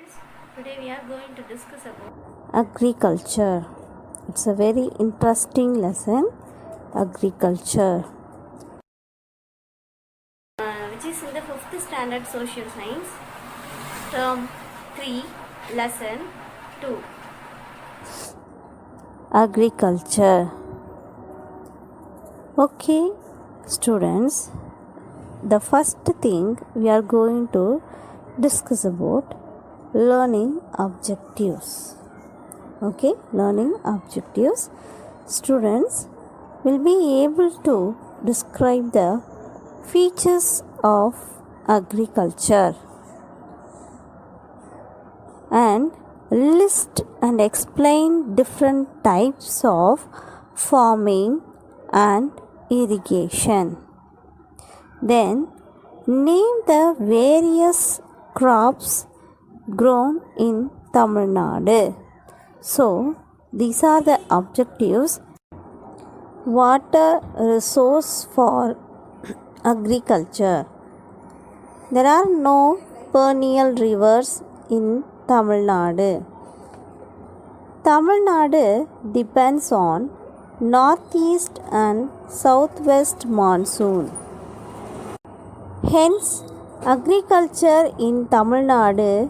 students, today we are going to discuss about agriculture. It's a very interesting lesson, agriculture. Which is in the 5th standard social science, term 3, lesson 2. Agriculture. Okay, students, the first thing we are going to discuss about learning objectives. Okay, learning objectives. Students will be able to describe the features of agriculture and list and explain different types of farming and irrigation. Then name the various crops grown in Tamil Nadu. So these are the objectives. Water resource for agriculture. There are no perennial rivers in Tamil Nadu. Tamil Nadu depends on northeast and southwest monsoon. Hence, agriculture in Tamil Nadu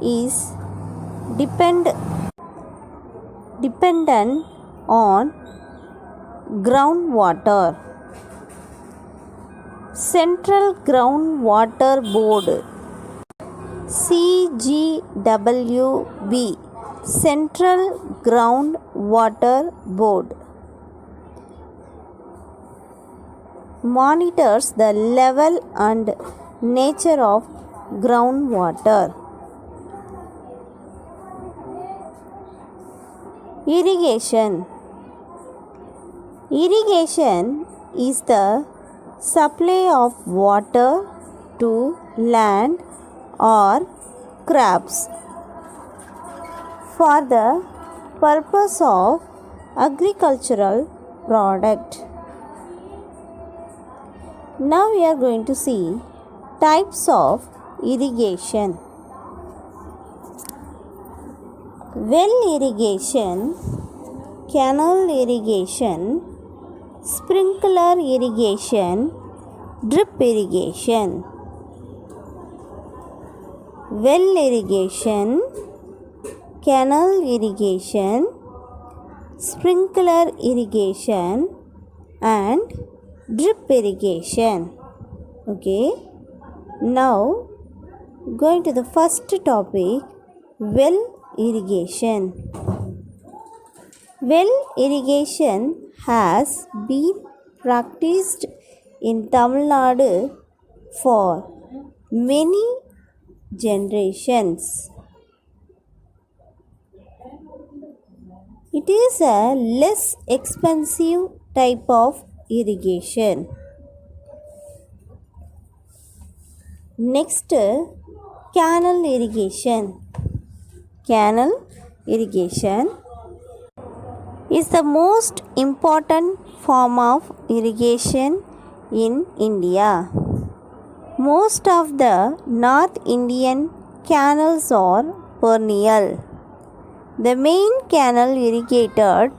is dependent on groundwater. Central Groundwater Board CGWB, Central Groundwater Board, monitors the level and nature of groundwater. Irrigation. Irrigation is the supply of water to land or crops for the purpose of agricultural product. Now we are going to see types of irrigation. Well irrigation, canal irrigation, sprinkler irrigation, drip irrigation. Well irrigation, canal irrigation, sprinkler irrigation and drip irrigation. Okay, now going to the first topic, well irrigation. Well irrigation has been practiced in Tamil Nadu for many generations. It is a less expensive type of irrigation. Next, canal irrigation. Canal irrigation is the most important form of irrigation in India. Most of the North Indian canals are perennial. The main canal irrigated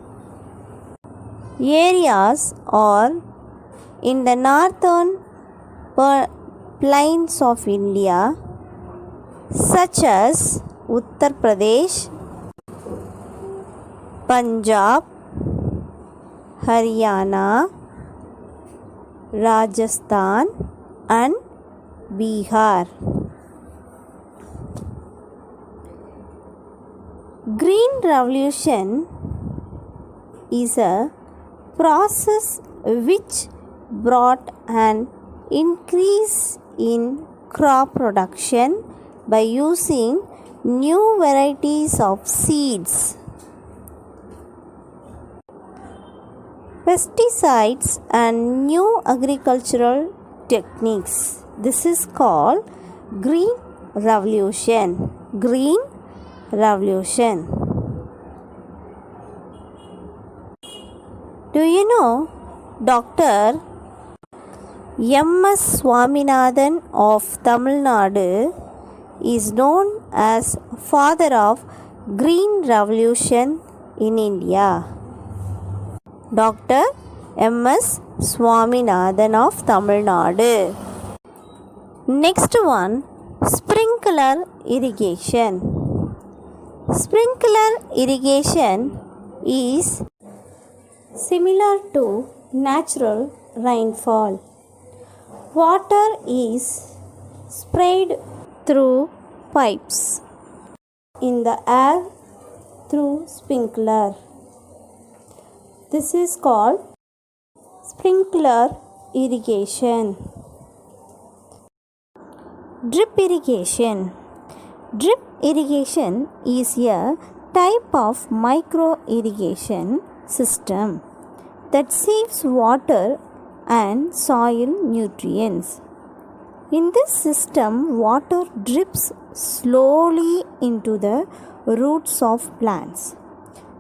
areas are in the northern plains of India, such as Uttar Pradesh, Punjab, Haryana, Rajasthan and Bihar. Green Revolution is a process which brought an increase in crop production by using new varieties of seeds, pesticides and new agricultural techniques. This is called Green Revolution. Green Revolution. Do you know Dr. M.S. Swaminathan of Tamil Nadu is known as father of Green Revolution in India? Dr. M.S. Swaminathan of Tamil Nadu. Next one, sprinkler irrigation. Sprinkler irrigation is similar to natural rainfall. Water is sprayed through pipes in the air through sprinkler. This is called sprinkler irrigation. Drip irrigation. Drip irrigation is a type of micro irrigation system that saves water and soil nutrients. In this system, water drips slowly into the roots of plants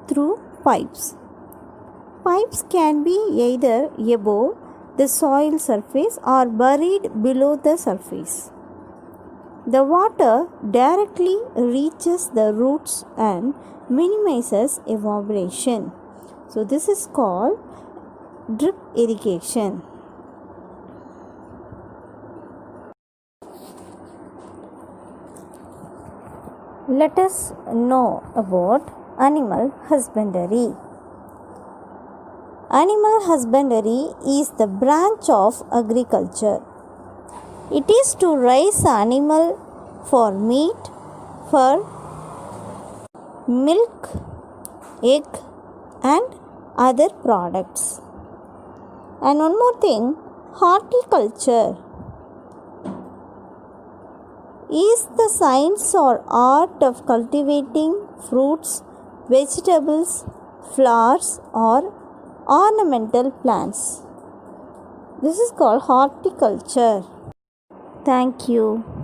through pipes. Pipes can be either above the soil surface or buried below the surface. The water directly reaches the roots and minimizes evaporation. So this is called drip irrigation. Let us know about animal husbandry. Animal husbandry is the branch of agriculture. It is to raise animal for meat, fur, milk, egg and other products. And one more thing, horticulture is the science or art of cultivating fruits, vegetables, flowers or ornamental plants. This is called horticulture. Thank you.